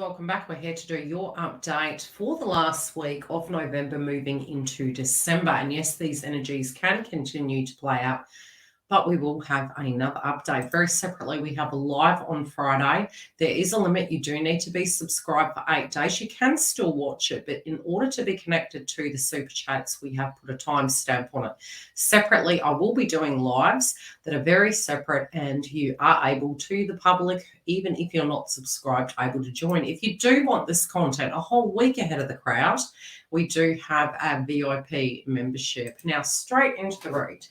welcome back. We're here to do your update for the last week of November moving into December. And yes, these energies can continue to play out, but we will have another update. Very separately, we have a live on Friday. There is a limit. You do need to be subscribed for 8 days. You can still watch it, but in order to be connected to the super chats, we have put a timestamp on it. Separately, I will be doing lives that are very separate, and you are able to, the public, even if you're not subscribed, able to join. If you do want this content a whole week ahead of the crowd, we do have a VIP membership. Now, straight into the read.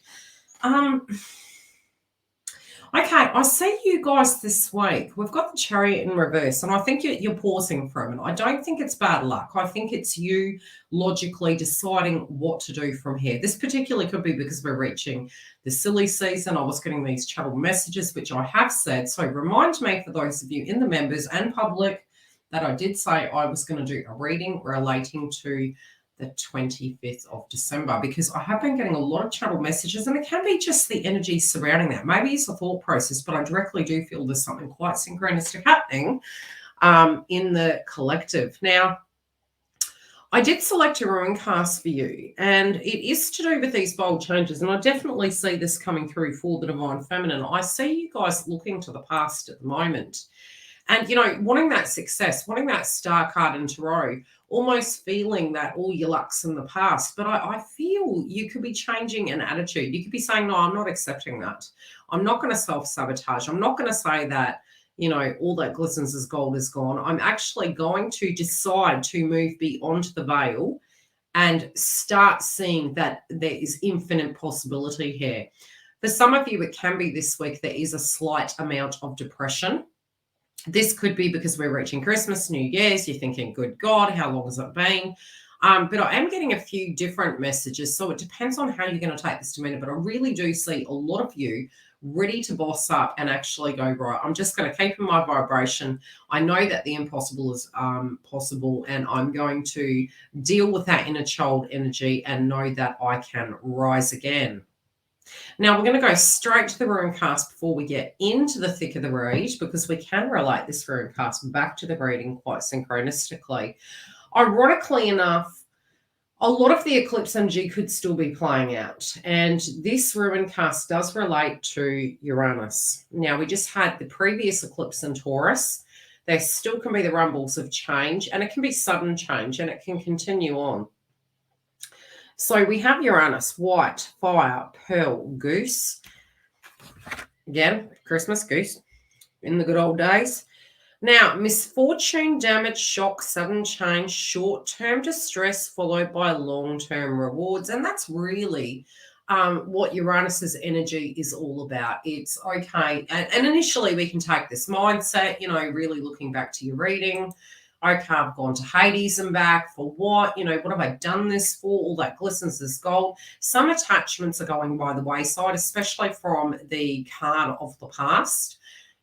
Okay, I see you guys this week. We've got the Chariot in reverse, and I think you're pausing for a minute. I don't think it's bad luck. I think it's you logically deciding what to do from here. This particularly could be because we're reaching the silly season. I was getting these chattel messages, which I have said. So remind me, for those of you in the members and public, that I did say I was going to do a reading relating to the 25th of December, because I have been getting a lot of chattel messages, and it can be just the energy surrounding that. Maybe it's a thought process, but I directly do feel there's something quite synchronistic happening in the collective. Now, I did select a ruin cast for you, and it is to do with these bold changes, and I definitely see this coming through for the Divine Feminine. I see you guys looking to the past at the moment, and, you know, wanting that success, wanting that star card in tarot, almost feeling that all your luck's in the past. But I feel you could be changing an attitude. You could be saying, no, I'm not accepting that. I'm not going to self-sabotage. I'm not going to say that, you know, all that glistens as gold is gone. I'm actually going to decide to move beyond the veil and start seeing that there is infinite possibility here. For some of you, it can be this week there is a slight amount of depression. This could be because we're reaching Christmas, New Year's. You're thinking, good God, how long has it been? But I am getting a few different messages. So it depends on how you're going to take this demeanor. But I really do see a lot of you ready to boss up and actually go, right, I'm just going to keep in my vibration. I know that the impossible is possible, and I'm going to deal with that inner child energy and know that I can rise again. Now, we're going to go straight to the rune cast before we get into the thick of the read, because we can relate this rune cast back to the reading quite synchronistically. Ironically enough, a lot of the eclipse energy could still be playing out, and this rune cast does relate to Uranus. Now, we just had the previous eclipse in Taurus. There still can be the rumbles of change, and it can be sudden change, and it can continue on. So we have Uranus, white, fire, pearl, goose. Again, Christmas, goose, in the good old days. Now, misfortune, damage, shock, sudden change, short-term distress followed by long-term rewards. And that's really what Uranus's energy is all about. It's okay. And initially we can take this mindset, you know, really looking back to your reading. Okay, I've gone to Hades and back for what? You know, what have I done this for? All that glistens as gold. Some attachments are going by the wayside, especially from the card of the past.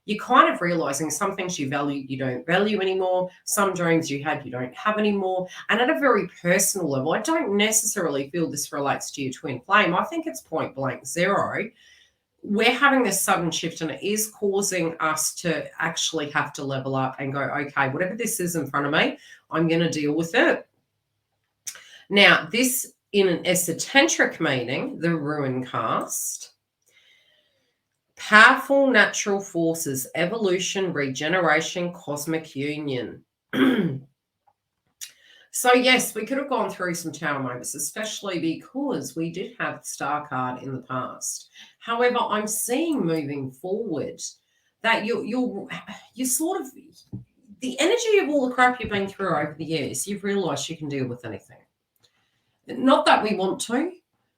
You're kind of realizing some things you value, you don't value anymore. Some dreams you had, you don't have anymore. And at a very personal level, I don't necessarily feel this relates to your twin flame. I think it's point blank zero. We're having this sudden shift, and it is causing us to actually have to level up and go, okay, whatever this is in front of me, I'm going to deal with it. Now, this in an esoteric meaning, the ruin cast, powerful natural forces, evolution, regeneration, cosmic union. So, yes, we could have gone through some tower moments, especially because we did have the star card in the past. However, I'm seeing moving forward that you're sort of, the energy of all the crap you've been through over the years, you've realised you can deal with anything. Not that we want to.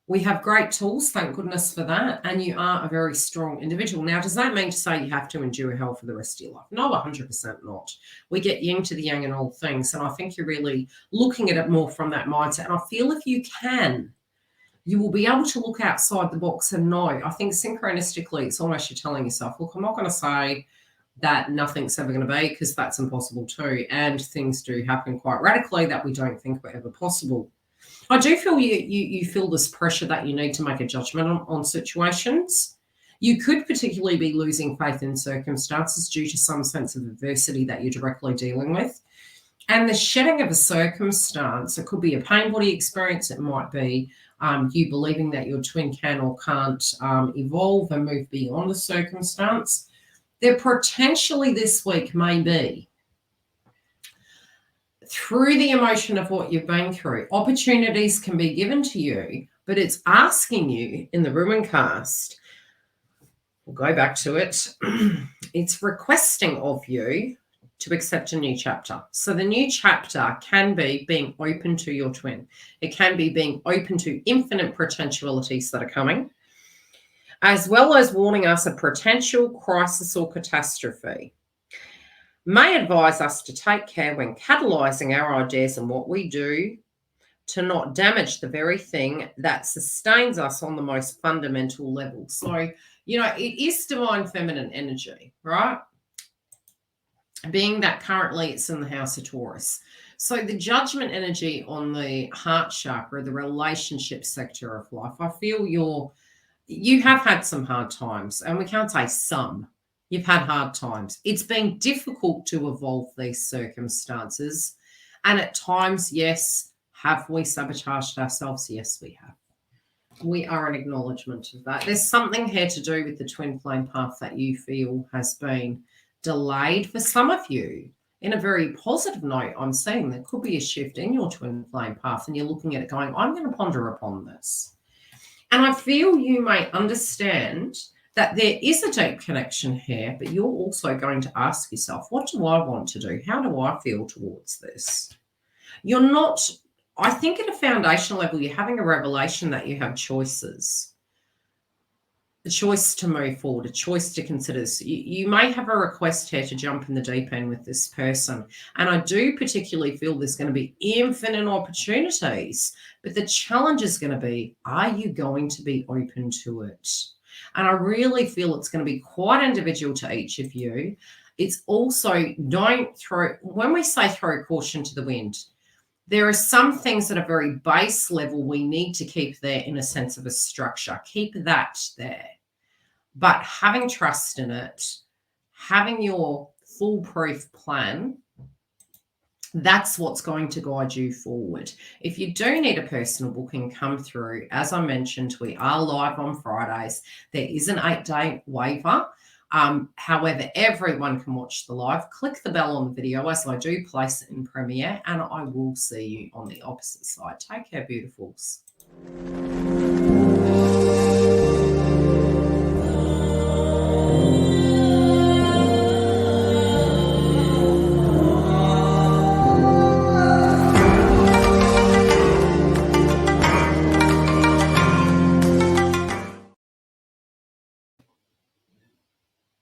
We have great tools, thank goodness for that, and you are a very strong individual. Now, does that mean to say you have to endure hell for the rest of your life? No, 100% not. We get yin to the yang and all things, and I think you're really looking at it more from that mindset. And I feel if you can, you will be able to look outside the box and know. I think synchronistically, it's almost you're telling yourself, look, I'm not going to say that nothing's ever going to be, because that's impossible too, and things do happen quite radically that we don't think were ever possible. I do feel you feel this pressure that you need to make a judgment on situations. You could particularly be losing faith in circumstances due to some sense of adversity that you're directly dealing with. And the shedding of a circumstance, it could be a pain body experience. It might be you believing that your twin can or can't evolve and move beyond the circumstance. There potentially this week may be, through the emotion of what you've been through, opportunities can be given to you, but it's asking you in the ruin cast, we'll go back to it, it's requesting of you to accept a new chapter. So the new chapter can be being open to your twin. It can be being open to infinite potentialities that are coming, as well as warning us of potential crisis or catastrophe. May advise us to take care when catalyzing our ideas and what we do to not damage the very thing that sustains us on the most fundamental level. So, you know, it is divine feminine energy, right? Being that currently it's in the house of Taurus. So the judgment energy on the heart chakra, the relationship sector of life, I feel you have had some hard times, and we can't say some. You've had hard times. It's been difficult to evolve these circumstances. And at times, yes, have we sabotaged ourselves? Yes, we have. We are an acknowledgement of that. There's something here to do with the twin flame path that you feel has been delayed for some of you. In a very positive note, I'm saying there could be a shift in your twin flame path, and you're looking at it going, I'm going to ponder upon this. And I feel you may understand that there is a deep connection here, but you're also going to ask yourself, what do I want to do? How do I feel towards this? You're not, I think at a foundational level, you're having a revelation that you have choices. A choice to move forward, a choice to consider. So you may have a request here to jump in the deep end with this person. And I do particularly feel there's going to be infinite opportunities, but the challenge is going to be, are you going to be open to it? And I really feel it's going to be quite individual to each of you. It's also, don't throw, when we say throw caution to the wind, there are some things at a very base level we need to keep there in a sense of a structure. Keep that there. But having trust in it, having your foolproof plan, that's what's going to guide you forward. If you do need a personal booking, come through. As I mentioned, we are live on Fridays. There is an 8-day waiver. However, everyone can watch the live. Click the bell on the video as I do place it in premiere, and I will see you on the opposite side. Take care, beautifuls.